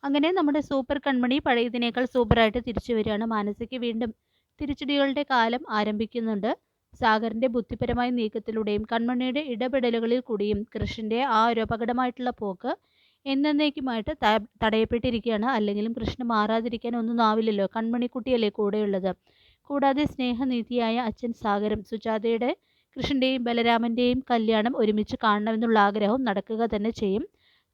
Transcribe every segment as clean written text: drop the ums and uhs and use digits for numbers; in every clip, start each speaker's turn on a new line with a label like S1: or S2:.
S1: അങ്ങനെ നമ്മുടെ സൂപ്പർ കൺമണി പഴയതിനേക്കാൾ സൂപ്പറായിട്ട് തിരിച്ചു വരികയാണ്. മാനസിക്ക് വീണ്ടും തിരിച്ചടികളുടെ കാലം ആരംഭിക്കുന്നുണ്ട്. സാഗറിന്റെ ബുദ്ധിപരമായ നീക്കത്തിലൂടെയും കൺമണിയുടെ ഇടപെടലുകളിൽ കൂടിയും കൃഷ്ണന്റെ ആ ഒരു അപകടമായിട്ടുള്ള പോക്ക് എന്നേക്കുമായിട്ട് തടയപ്പെട്ടിരിക്കുകയാണ്. അല്ലെങ്കിലും കൃഷ്ണ മാറാതിരിക്കാൻ ഒന്നും ആവില്ലല്ലോ, കൺമണിക്കുട്ടിയല്ലേ കൂടെയുള്ളത്. കൂടാതെ സ്നേഹനീതിയായ അച്ഛൻ സാഗരം സുജാതയുടെ കൃഷ്ണന്റെയും ബലരാമന്റെയും കല്യാണം ഒരുമിച്ച് കാണണമെന്നുള്ള ആഗ്രഹവും നടക്കുക തന്നെ ചെയ്യും.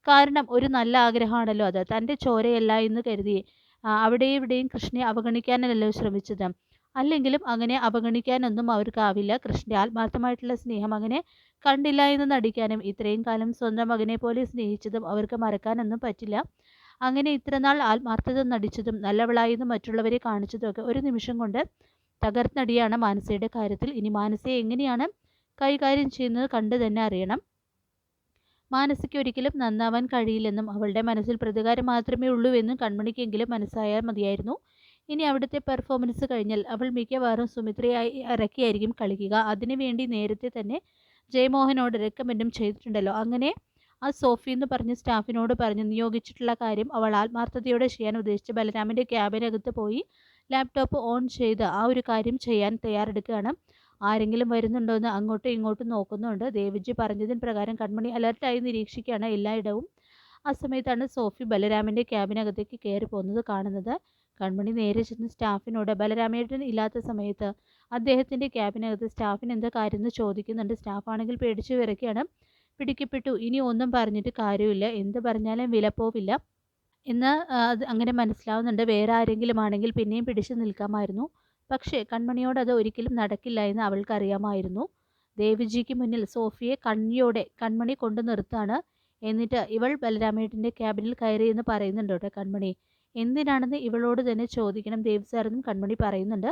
S1: കാരണം ഒരു നല്ല ആഗ്രഹമാണല്ലോ അത്. തൻ്റെ ചോരയല്ല എന്ന് കരുതി അവിടെയും ഇവിടെയും കൃഷ്ണനെ അവഗണിക്കാനല്ലോ ശ്രമിച്ചത്. അല്ലെങ്കിലും അങ്ങനെ അവഗണിക്കാനൊന്നും അവർക്കാവില്ല. കൃഷ്ണന്റെ ആത്മാർത്ഥമായിട്ടുള്ള സ്നേഹം അങ്ങനെ കണ്ടില്ല എന്ന് നടിക്കാനും ഇത്രയും കാലം സ്വന്തം മകനെ പോലെ സ്നേഹിച്ചതും അവർക്ക് മറക്കാനൊന്നും പറ്റില്ല. അങ്ങനെ ഇത്രനാൾ ആത്മാർത്ഥത നടിച്ചതും നല്ലവളായി എന്ന് മറ്റുള്ളവരെ കാണിച്ചതും ഒക്കെ ഒരു നിമിഷം കൊണ്ട് തകർന്നടിയാണ് മാനസയുടെ കാര്യത്തിൽ. ഇനി മാനസയെ എങ്ങനെയാണ് കൈകാര്യം ചെയ്യുന്നത് കണ്ടു തന്നെ അറിയണം. മാനസിക്ക് ഒരിക്കലും നന്നാവാൻ കഴിയില്ലെന്നും അവളുടെ മനസ്സിൽ പ്രതികാരം മാത്രമേ ഉള്ളൂ എന്നും കൺമണിക്കെങ്കിലും മനസ്സായാൽ മതിയായിരുന്നു. ഇനി അവിടുത്തെ പെർഫോമൻസ് കഴിഞ്ഞാൽ അവൾ മിക്കവാറും സുമിത്രയായി ഇറക്കിയായിരിക്കും കളിക്കുക. അതിനുവേണ്ടി നേരത്തെ തന്നെ ജയമോഹനോട് റെക്കമെൻഡും ചെയ്തിട്ടുണ്ടല്ലോ. അങ്ങനെ ആ സോഫി എന്ന് പറഞ്ഞ സ്റ്റാഫിനോട് പറഞ്ഞ് നിയോഗിച്ചിട്ടുള്ള കാര്യം അവൾ ആത്മാർത്ഥതയോടെ ചെയ്യാൻ ഉദ്ദേശിച്ച് ബലരാമൻ്റെ ക്യാബിനകത്ത് പോയി ലാപ്ടോപ്പ് ഓൺ ചെയ്ത് ആ ഒരു കാര്യം ചെയ്യാൻ തയ്യാറെടുക്കുകയാണ്. ആരെങ്കിലും വരുന്നുണ്ടോ എന്ന് അങ്ങോട്ടും ഇങ്ങോട്ടും നോക്കുന്നുണ്ട്. ദേവിജി പറഞ്ഞതിന് പ്രകാരം കൺമണി അലർട്ടായി നിരീക്ഷിക്കുകയാണ് എല്ലായിടവും. ആ സമയത്താണ് സോഫി ബലരാമൻ്റെ ക്യാബിനകത്തേക്ക് കയറി പോകുന്നത് കാണുന്നത്. കൺമണി നേരെ ചെന്ന് സ്റ്റാഫിനോട് ബലരാമേട്ടൻ ഇല്ലാത്ത സമയത്ത് അദ്ദേഹത്തിൻ്റെ ക്യാബിനകത്ത് സ്റ്റാഫിന് എന്താ കാര്യം എന്ന് ചോദിക്കുന്നുണ്ട്. സ്റ്റാഫാണെങ്കിൽ പേടിച്ച് വിറയ്ക്കുകയാണ്. പിടിക്കപ്പെട്ടു, ഇനി ഒന്നും പറഞ്ഞിട്ട് കാര്യമില്ല, എന്ത് പറഞ്ഞാലും വിലപ്പോവില്ല എന്ന് അത് അങ്ങനെ മനസ്സിലാവുന്നുണ്ട്. വേറെ ആരെങ്കിലും ആണെങ്കിൽ പിന്നെയും പിടിച്ചു നിൽക്കാമായിരുന്നു. പക്ഷേ കൺമണിയോട് അത് ഒരിക്കലും നടക്കില്ല എന്ന് അവൾക്കറിയാമായിരുന്നു. ദേവിജിക്ക് മുന്നിൽ സോഫിയെ കണ്ണിയോടെ കൺമണി കൊണ്ടു നിർത്താണ്. എന്നിട്ട് ഇവൾ ബലരാമേട്ടൻ്റെ ക്യാബിനിൽ കയറിയെന്ന് പറയുന്നുണ്ട് കേട്ടോ കൺമണി. എന്തിനാണെന്ന് ഇവളോട് തന്നെ ചോദിക്കണം ദേവ് സാറെന്നും കൺമണി പറയുന്നുണ്ട്.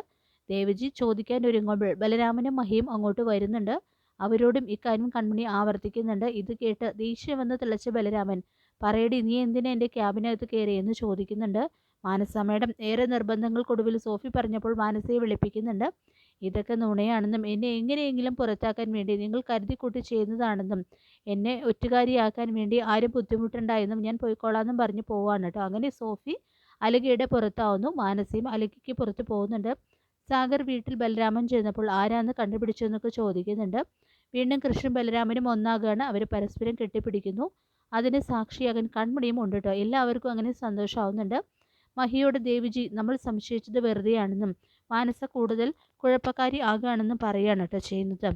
S1: ദേവിജി ചോദിക്കാൻ ഒരുങ്ങുമ്പോൾ ബലരാമനും മഹിയും അങ്ങോട്ട് വരുന്നുണ്ട്. അവരോടും ഇക്കാര്യം കൺമണി ആവർത്തിക്കുന്നുണ്ട്. ഇത് കേട്ട് ദേഷ്യം വന്ന് തിളച്ച ബലരാമൻ, പറയടി നീ എന്തിനാ എൻ്റെ ക്യാബിനകത്ത് കയറിയെന്ന് ചോദിക്കുന്നുണ്ട്. മാനസ മേഡം ഏറെ നിർബന്ധങ്ങൾക്കൊടുവിൽ സോഫി പറഞ്ഞപ്പോൾ മാനസയെ വിളിപ്പിക്കുന്നുണ്ട്. ഇതൊക്കെ നുണയാണെന്നും എന്നെ എങ്ങനെയെങ്കിലും പുറത്താക്കാൻ വേണ്ടി നിങ്ങൾ കരുതിക്കൂട്ടി ചെയ്യുന്നതാണെന്നും എന്നെ ഒറ്റുകാരിയാക്കാൻ വേണ്ടി ആരും ബുദ്ധിമുട്ടുണ്ടായെന്നും ഞാൻ പോയിക്കോളാമെന്നും പറഞ്ഞ് പോവാണ് കേട്ടോ. അങ്ങനെ സോഫി അലകയുടെ പുറത്താവുന്നു. മാനസയും അലകയ്ക്ക് പുറത്ത് പോകുന്നുണ്ട്. സാഗർ വീട്ടിൽ ബലരാമൻ ചെന്നപ്പോൾ ആരാന്ന് കണ്ടുപിടിച്ചെന്നൊക്കെ ചോദിക്കുന്നുണ്ട്. വീണ്ടും കൃഷ്ണൻ ബലരാമനും ഒന്നാകുകയാണ്. അവർ പരസ്പരം കെട്ടിപ്പിടിക്കുന്നു. അതിന് സാക്ഷിയാകാൻ കൺമണിയും ഉണ്ട് കേട്ടോ. എല്ലാവർക്കും അങ്ങനെ സന്തോഷമാവുന്നുണ്ട്. മഹിയോട് ദേവിജി നമ്മൾ സംശയിച്ചത് വെറുതെയാണെന്നും മാനസ കൂടുതൽ കുഴപ്പക്കാരി ആകുകയാണെന്നും പറയുകയാണ് കേട്ടോ ചെയ്യുന്നത്.